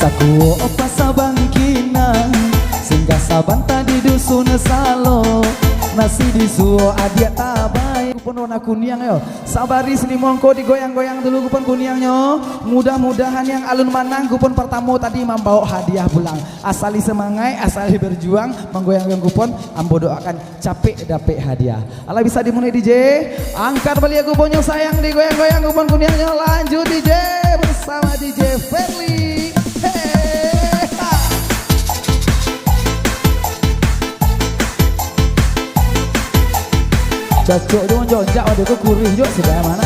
Saku opa sabangkina singgah saban tadi dusun salo nasi disuo adia tabay kupon warna kuning yo sabari sini mongko digoyang-goyang dulu kupon kuningnya. Mudah-mudahan yang alun manang kupon pertama tadi membawa hadiah pulang. Asali semangai, asali berjuang menggoyang-goyang kupon ambo doakan capek dapet hadiah. Allah bisa dimulai DJ. Angkat balik kuponnya sayang digoyang-goyang kupon kuningnya. Lanjut DJ bersama DJ Ferli. Cocok dong jonjak waduh tuh gurih juga sudah mana.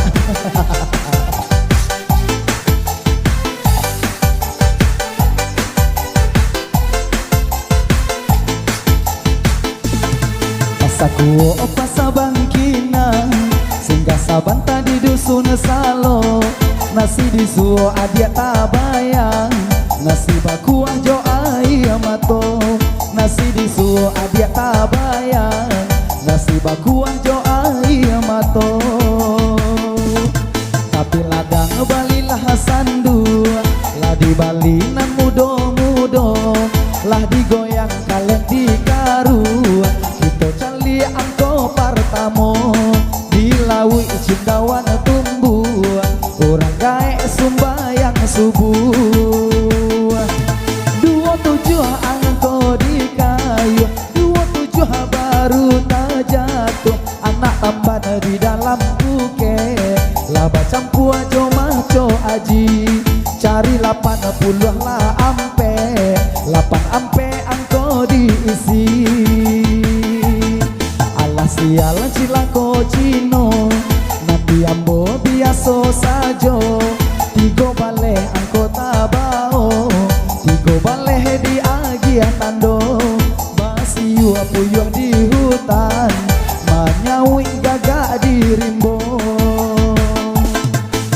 Pasaku opa sabangkina singgah saban tadi dusun salo nasi disuo adia tabayang nasi bakuah jo ayamato nasi disuo adia tabayang nasi bakuah jo ayamato tapi ladang balilah sandu lah di Bali nan mudo-mudo lah digoyang kalian di karu kita cali angko partamo dilawi cindawan tumbuh orang gae sumbayang subuh 27 angko di kayu 27 baru jatuh anak tamban di dalam buke laba campur ajo maco aji cari 80 lah ampe 8 ampe angko diisi alah sial cilako cino nanti ambo biaso sajo tigo baleh angko tabao tigo baleh di agia tando basiu apuyuh di hutan menyawi gagak di rimbon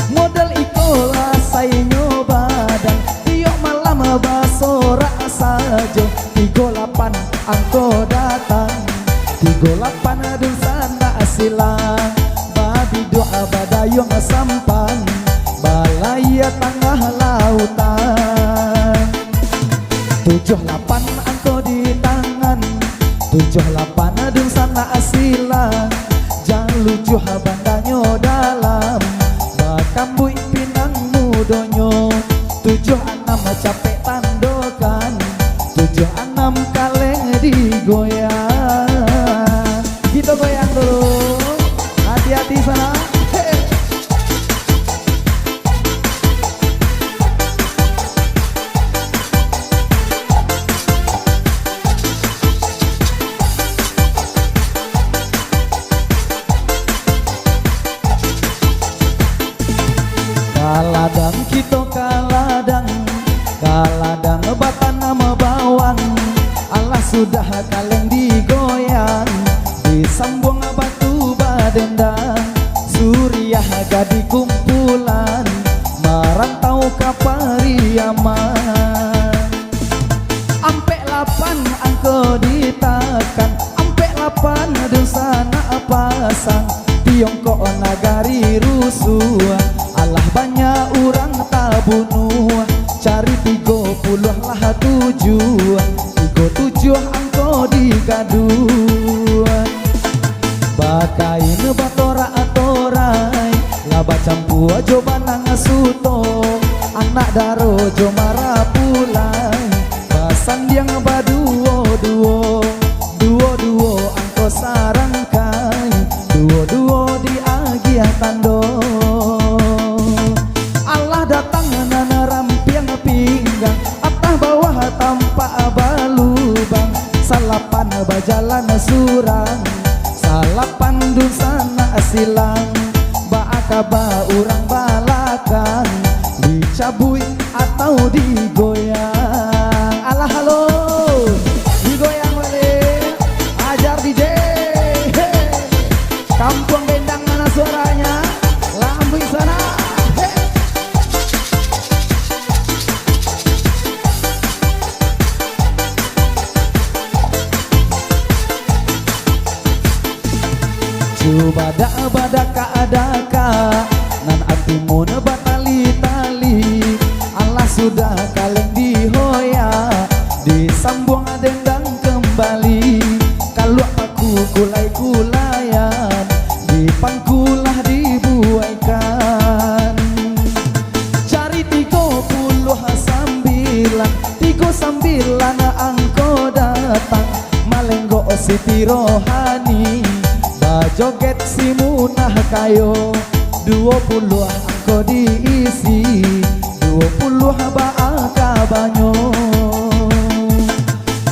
modal ikolah saya nyobadan tiok malam basora saja 38 angko datang 38 dun sana silang babi doa badayong sampan balaya tengah lautan 78 angko di tangan 78 dun sana asilang jangan lucu bandanyo dalam bakambui pinang mudonyo 76 capek tandokan 76 kaleng digoyang kita goyang dulu hati-hati sana. Kaladang kita kaladang batan nama bawang Allah sudah kaleng digoyang disambung batu badendang Suriah gadi kumpulan merantau ke Pariaman ampe 8 angko ditakan ampe 8 dusana pasang Tiongkok nagari rusuh Allah banyak orang tak bunuh cari 30 lah 7 angko digaduh bakain batora-atorai laba campur jo banang suto anak daro jo marah pulai basan diang baduo-duo angko sarangkai duo di agia tando Allah datang nana rampiang pinggang atah bawah tanpa balubang salapan bajalan surang salapan dusana silang baakaba urang balakan dicabui atau digoyang alah halo digoyang balik ajar DJ kampung bendang mana suaranya lambung sana badaka nan antimun batali-tali Allah sudah kaleng di sambung dendang kembali. Kalau aku kulai-kulayan di pangkulah dibuaikan. Cari 39 angko datang. Malenggo Siti Rohani bajoget si Munah kayo. 20 angko diisi 20 baaka banyo.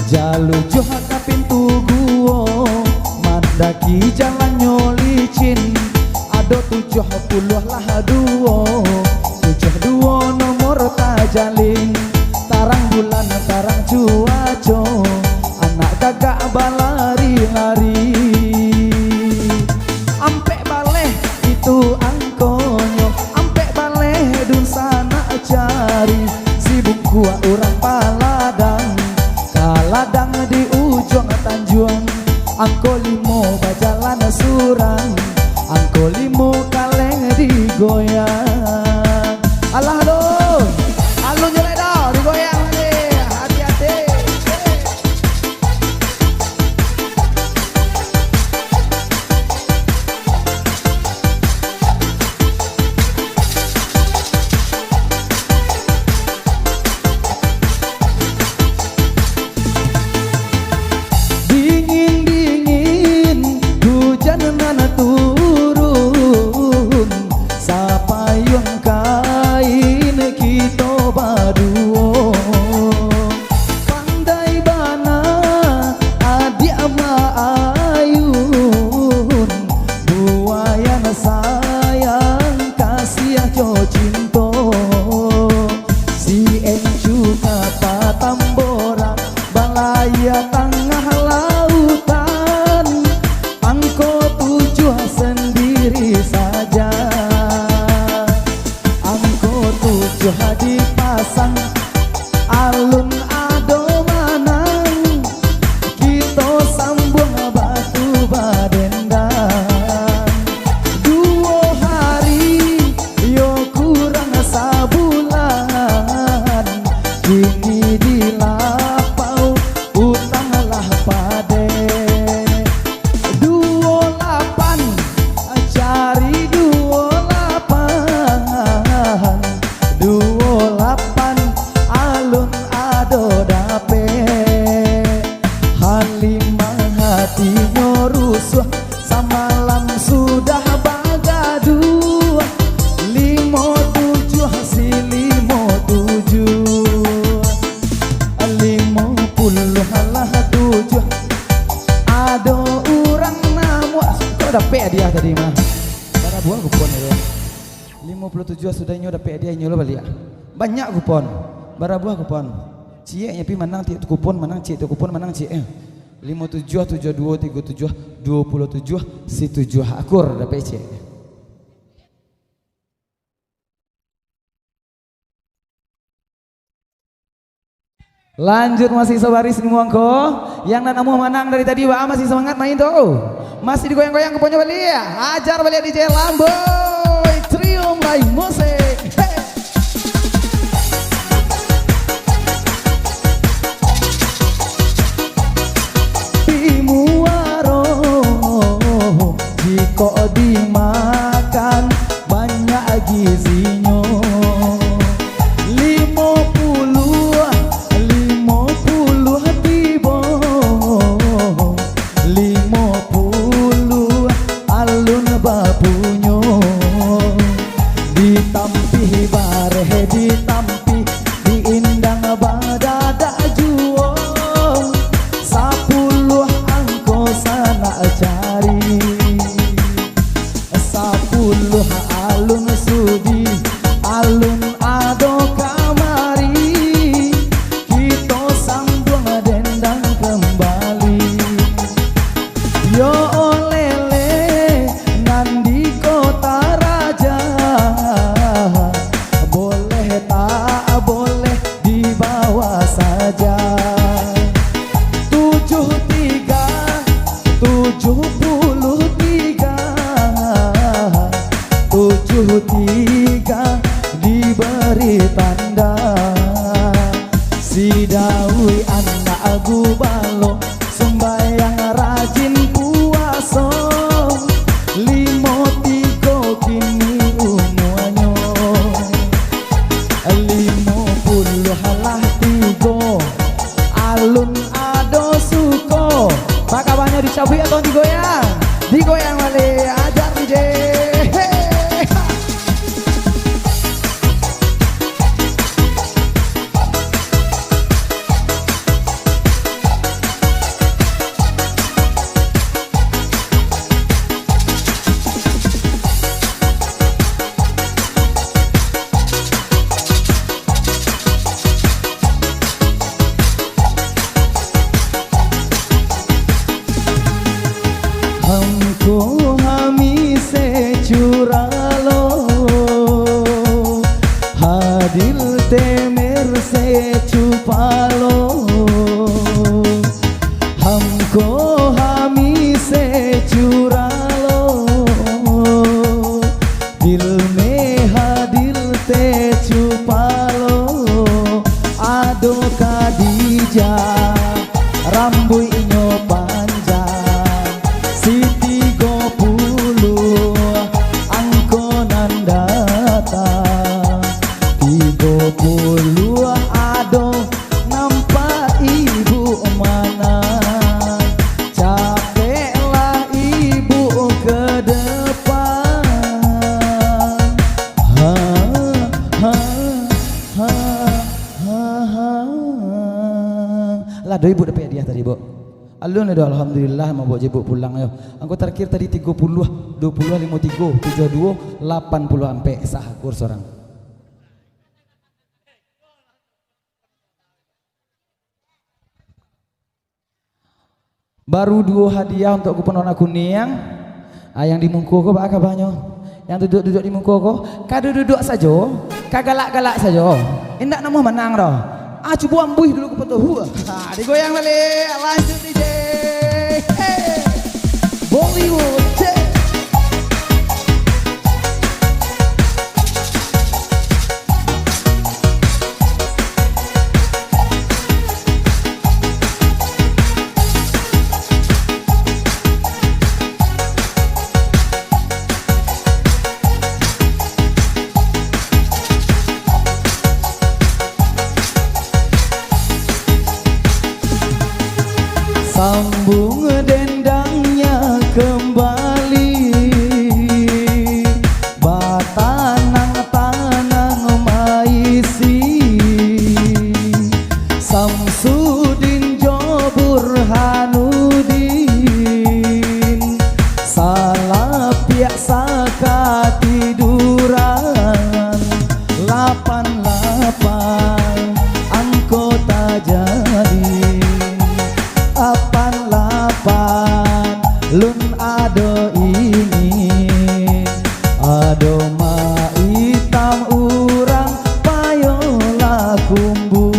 Jalujuh ke pintu guo mandaki jalannya licin. Ado 70 lah duo 72 nomor tajalin. Tarang bulan tarang cuaco anak gagak balari-lari. Ampe baleh itu angkonyo, ampe baleh dun sana cari. Si bungkua urang paladang, kaladang di ujung tanjuang. Angko limo bajalan surang, angko limo kaleng digoyang. Alah lo, alun jelek dah digoyang lagi, hati-hati. Dingin-dingin hujan mana turun, sapayung kain kita baduo. Pandai bana adik ama ayun, buayan sayang kasih jo cinto. Si encu kapa tambora balaya tengah lautan. Angko tujuh sendiri saja, angko tujuh dipasang. Alun ado manang, kita sambung batu badendang. 2 hari yo kurang sabulan, kini dilapau utang lah pade. 28 cari 28 alun ado dape. Halimah hatinya rusuh samalam sudah bagaduh. 57 si 57 50 halah 7 ado urang namu. Kau dape dia tadi mah bara buah kupon ya. 57 sudah nyo dape dia nyolo balik. Banyak kupon bara buah kupon. Cie nyapi menang ti kupon menang cie tu kupon menang cie. 57 72 37 27 si 7 akur dape cie. Lanjut masih sebaris muangko. Yang nanamu menang dari tadi wah masih semangat main tuh. Masih digoyang-goyang keponnya balik ya. Ajar balik DJ Lamboy Trium Live Musik. Hey. Timuaro jika dimakan banyak gizinya. 50 alun bapunyo ditampi bareh ditampi diindang badada juo. 10 angko sana cari 10 alun sudi alun ado kamari. Kita sambung dendang kembali. Yo olele nandi kota raja, boleh tak boleh dibawa saja. 73 diberi tanda. Si Dawi anak lagu balo sembayang rajin puaso limo tigo kini umuanyo 50 halah tigo alun ado suko maka banyak dicabui atau digoyang wale ajar DJ. हमको हमी से चुरा लो हाँ दिल ते मेरे से छुपा लो हमको हमी से चुरा लो दिल में हाँ दिल ते छुपा लो ado kadija rambut inyo panjang Siti Gopulu angkonan datang 30 ado nampak ibu mana capeklah ibu ke depan ha ha ha ha ha lah do ibu dapat hadiah tadi bu. Alun ada alhamdulillah mau bawa jebuk pulang ayo. Angko terakhir tadi 30, 20, 53, 72, 80 ampe sah kurs orang. Baru 2 hadiah untuk kupon warna kuning yang di mungku ko bak banyak. Yang duduk-duduk di mungku ko, duduk saja, galak-galak saja. Indak nama menang dah. Coba ambuh dulu kupon tu. Digoyang balik. Lanjut DJ. Hey. Bollywood. Sambung dendangnya kembali Batanang-tanang maisi Samsudin Jobur Hanudin Salah pihak saka tiduran 88 angkota jadi 88 lun ado ini ado ma hitam urang payola kumbu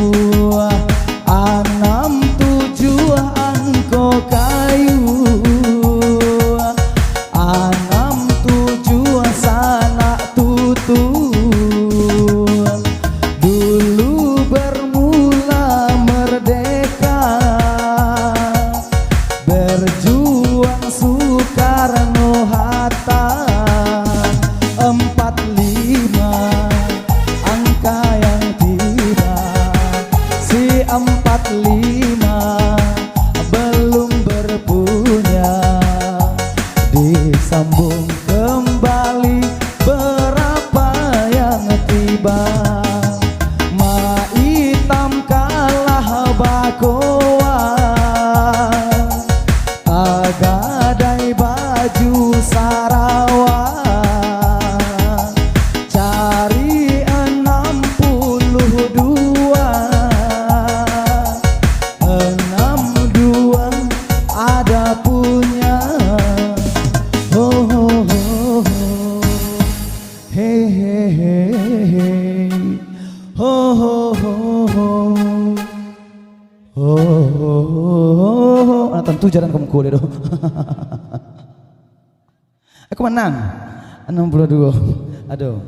67 angko kayu 67 sanak tutu dulu bermula merdeka berjuang Soekarno Hatta 45 angka yang tiba si 45 belum berpunya disambung kembali berapa yang tiba ma hitam kalah bakoa gadai baju Sarawak cari 62 ada punya ho ho ho ho he he he he ho ho ho ho tentu jalan kamu kuliah doh. Aku menang 62. Aduh.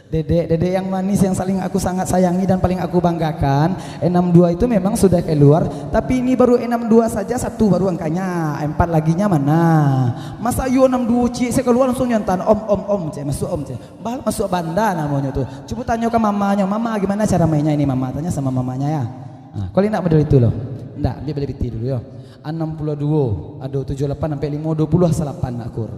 Dedek yang manis yang saling aku sangat sayangi dan paling aku banggakan. 62 itu memang sudah keluar, tapi ini baru 62 saja, satu baru angkanya, 4 laginya mana? Masa yo 62 cik saya keluar langsung nyantan om cik, masuk om cik. Masuk banda namanya tuh. Coba tanya ke mamanya, mama gimana cara mainnya ini, mama tanya sama mamanya ya. Nah, kalau nak model itu loh. Enggak, dia beli piti dulu yo. 62, aduh 78 sampai 5 20 salapan akur.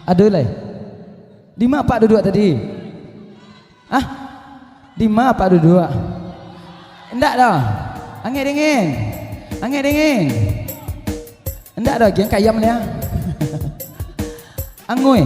Aduh lah. Di mana Pak duduk tadi? Di mana Pak duduk? Enggak dah. Angin dingin. Angin dingin. Enggak dah, yang kayam dia. Angui.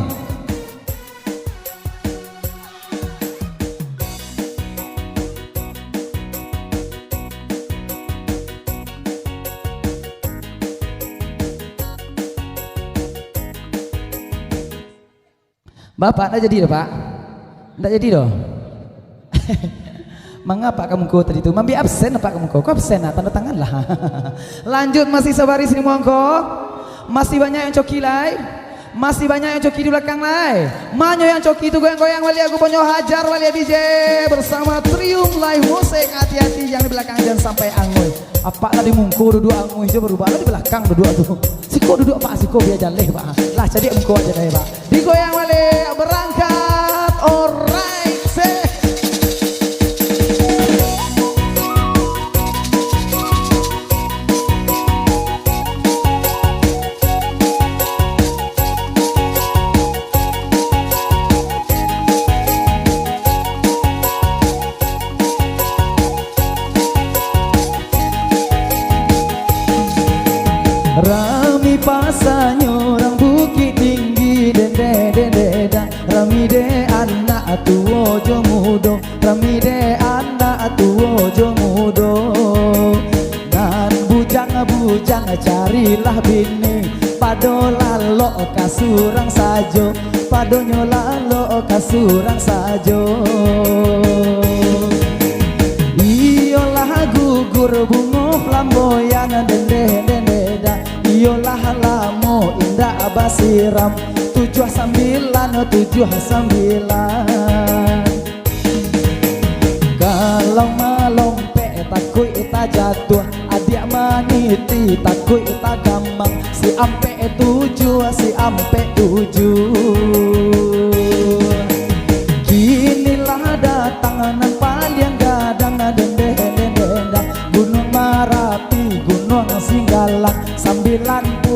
Bapak, tak jadi dah Pak? Tak jadi dah? Mengapa kamu kau tadi itu? Mambi absen apa kamu kau? Kau absen lah, tanda tangan lah. Lanjut masih sabaris ini mongko. Masih banyak yang coki lai. Masih banyak yang coki di belakang lai. Manyo yang coki itu goyang-goyang wali aku ponyo hajar wali DJ bersama Trium Live Musik. Hati-hati yang di belakang jangan sampai angui. Apa tadi mungko duduk angui itu berubah di belakang duduk tuh. Siko duduk Pak, siko biar jaleh Pak. Lah jadi mungko aja deh Pak. Digoyang wali berangkat. Alright, say. Rami pasanyo orang bukit tinggi dede Rami de anak tuo jo mudo Rami de anak tuo jo mudo Nan bujang carilah bini Pado lalo kasurang sajo Padonyo lalo kasurang sajo Iyolah gugur bungo flamboyan dede Iyolah lamo indah basiram 79 Kalau malompe takut ita jatuh Adik maniti takut ita gampang Si ampe 7 Kinilah datang nan paling gadang dendeng Gunung Marapi, Gunung Singgalang 90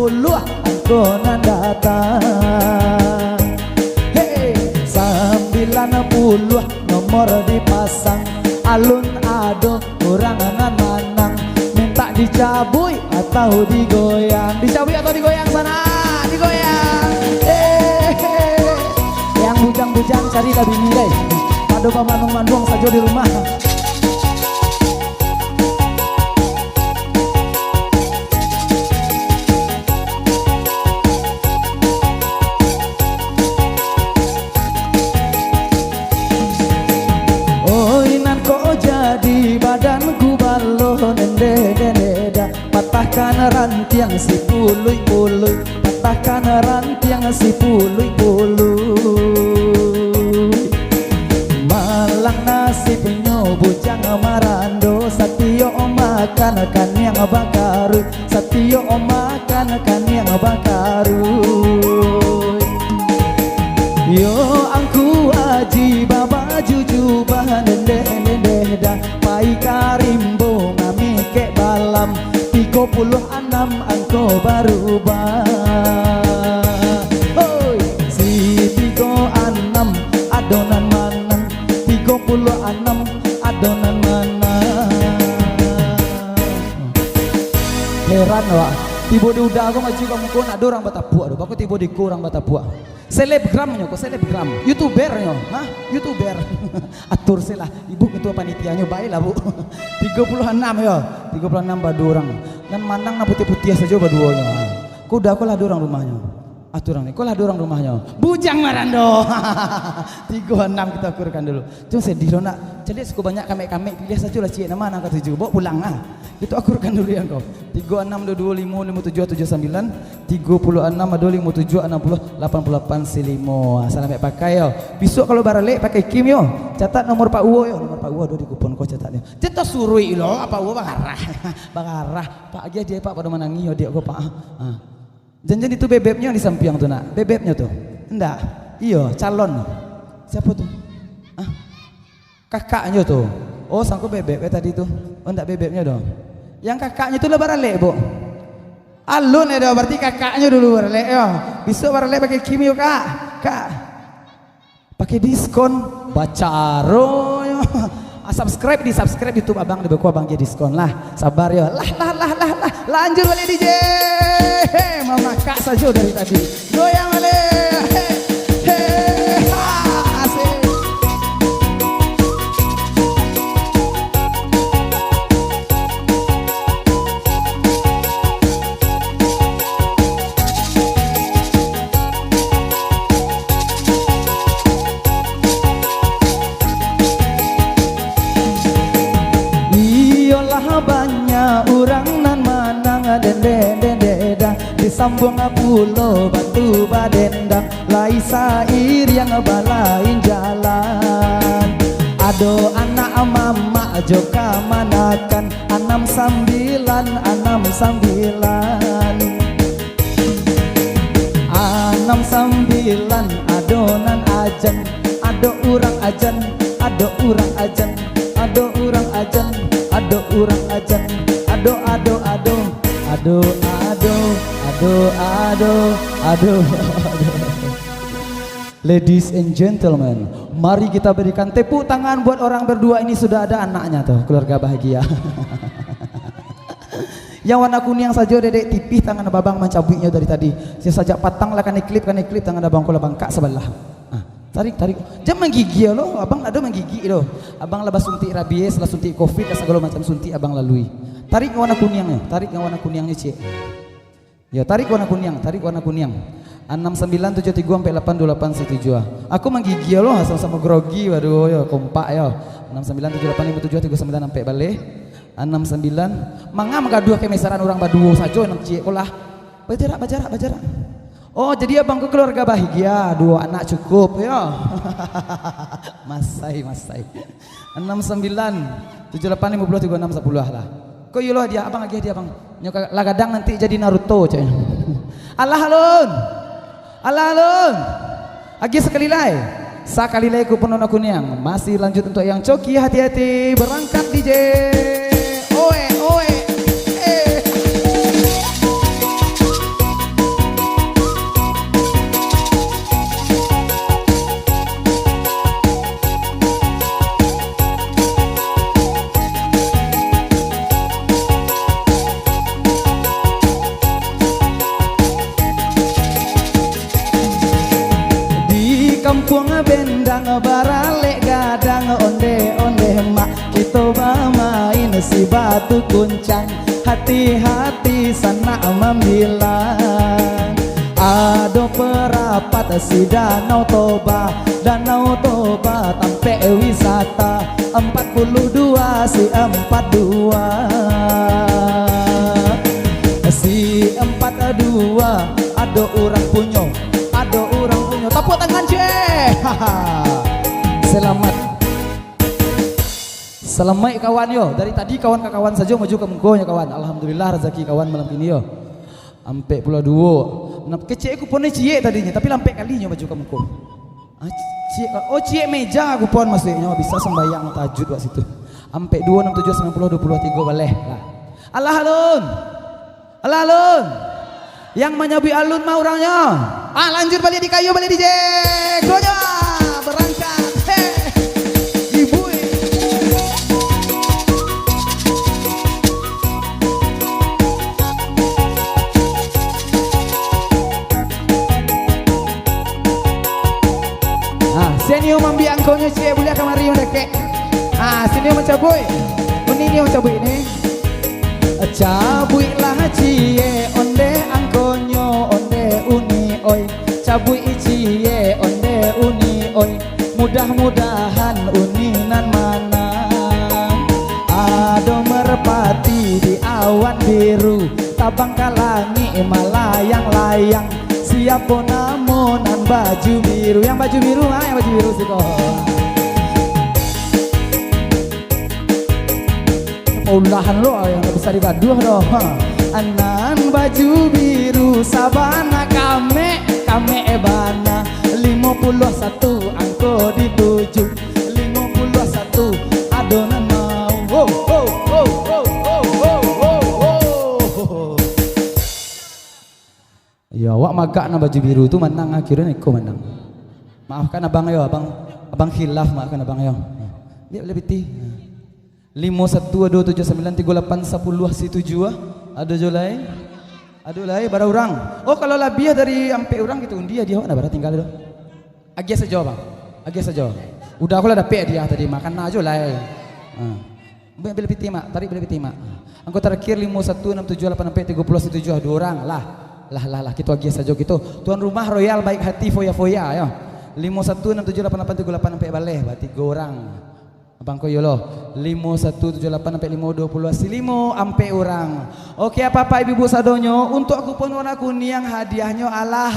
angkonan datang Hey 90 nomor dipasang Alun ado kurangan manang Minta dicabui atau digoyang Dicabui atau digoyang sana Digoyang Yang bujang-bujang cari dah bini deh Padu pamanung-manung saja di rumah badanku balon dede patahkan rantiang si pului patahkan rantiang si pului malang nasibnya bujang marando satio makan kan yang bakaru satio makan kan yang bakaru dende dah pai karimbo ngami kek balam 36 engkau berubah. Hoi si 36 adonan manang 36 adonan mana. Heran wak tiba di udah aku maju kamu kau nak dorang batapua doh aku tiba di kurang batapua selebgramnya kok selebgram youtubernya hah youtuber atur sih lah ibu ketua panitianya baik lah bu 36 ya 36 badorang dan mandang na putih-putih saja baduanya kau udah aku lah dorang rumahnya aturan nih kau lah dorang rumahnya bujang marando 36 kita ukurkan dulu cuma sedih loh nak jadi suka banyak kami pilih saja lah cik nama anak ke-7 bawa pulang ah itu akurkan dulu yang kau 36 25 57 79 36 25 57 60 88 silimo salam pakai yo besok kalau barale pakai kim yo catat nomor Pak Uwo yo nomor Pak Uwo di kupon kau catatnya cetak surui lo apa Uwo bagarah Pak aja dia Pak pada menangi yo dia kau Pak janjian itu bebeknya di samping tuh nak bebeknya tuh enggak iyo calon siapa tuh kakaknya tuh oh sangku bebek tadi tuh oh enggak bebeknya dong yang kakaknya tuh lebaran le bu alun ya dong berarti kakaknya dulu barale yo besok barale pakai kimio kak pakai diskon bacaro yo subscribe di YouTube abang di beku abang jadi diskon lah sabar yo lah lanjut balik DJ mama kak saja dari tadi goyang balik asik iyalah banyak orang nan manang dende dah disambung pulau batu badendang lai sair yang balain jalan ado anak mama joka manakan 69 adonan ajan ado urang ajan ado urang ajan ado urang ajan ado urang ajan ado Ladies and gentlemen, mari kita berikan tepuk tangan buat orang berdua ini sudah ada anaknya tuh, keluarga bahagia. Yang warna kuning saja dedek tipih tangan babang mencabutnya dari tadi. Saya saja patang lah kan klip tangan abang kola bangka sebelah. Tarik jangan menggigil loh, abang ada menggigil loh. Abang lepas suntik rabies, lepas suntik covid, segala macam suntik abang lalui. Tarik yang warna kuningnya, cik. Ya tarik warna kuning. 6973482817. Aku menggigil loh sama-sama grogi, waduh ya kompak ya. 69785739 sampai balik. 69 mangam gaduh kemesaran orang baduo saja nang cik kolah. Bajarak. Oh jadi abang ke keluarga bahagia, 2 anak cukup ya. Masai 6978503610 lah. Kok yuloh dia abang lagi dia abang. Nyoka lagadang nanti jadi Naruto coy. Allah alun. Lagi sekali lagi. Sekali lagi ku penon aku niang. Masih lanjut untuk yang coki hati-hati berangkat DJ. Oe. Kampung bendang barale gadang onde mak kita bermain si batu kuncang hati-hati sana membilang ado perapat si danau toba tampe wisata 42 si 42 ado orang punyo tepuk tangan selamat kawan yo dari tadi kawan ke kawan saja maju ke mengkonya kawan alhamdulillah rezeki kawan malam ini yo ampe pula 2 kecik aku pun cie tadinya tapi lampe kalinya maju ke mengko Cie meja kupon maksudnya bisa sembahyang tahajud wak situ. Ampe 267 90 23 boleh lah. Allah alun. Allah alun. Yang menyabi alun mah orangnya. Lanjut balik di kayu balik di jek. Gonya berangkat. Ibu. Senio mambiang konyo cie boleh kamari mendeke. Senio mencabui. Ini mencabui ini. Cabui lah cie onde angkonyo onde uni oi. Cabui cie onde uni oi. Mudah-mudahan uninan mana. Ado merpati di awan biru. Tabang kalangi malayang-layang. Siapa namonan baju biru. Yang baju biru yang baju biru sih kok. Ulahan lo yang gak bisa digaduh doh. Anan baju biru sabana kame ebana 51 angko dituju 51 adonan mau. Ya wak magak na baju biru itu menang akhirnya Eko menang. Maafkan abang yo, abang khilaf, maafkan abang yo. Dia lebih ti. 5127938107 ada jo lain. Aduh lain bara orang. Oh kalau lebih dari ampe orang gitu dia mana bara tinggal do. Agi saja bang. Agi saja. Udah aku lah dapet dia tadi makan aja lain. Beli piti mak, tarik beli piti mak. Angko terakhir 51678430 ada orang lah. Lah kita agi saja gitu. Tuan rumah royal baik hati foya-foya ya. 51678838 sampai baleh berarti 3 orang. Abang ko yolo 5178-520 silimo ampe orang. Oke apa-apa ibu-ibu sadonyo untuk aku pun warna kuning hadiahnya Allah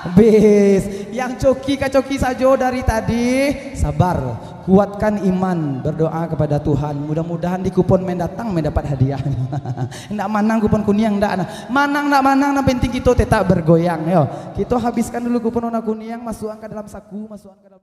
habis. Yang coki sajo dari tadi sabar, kuatkan iman, berdoa kepada Tuhan. Mudah-mudahan di kupon mendatang mendapat hadiah. Ndak manang kupon kuning ndak manang nah penting kita tetap bergoyang yo. Kita habiskan dulu kupon warna kuning masukkan ke dalam saku, masukkan ke dalam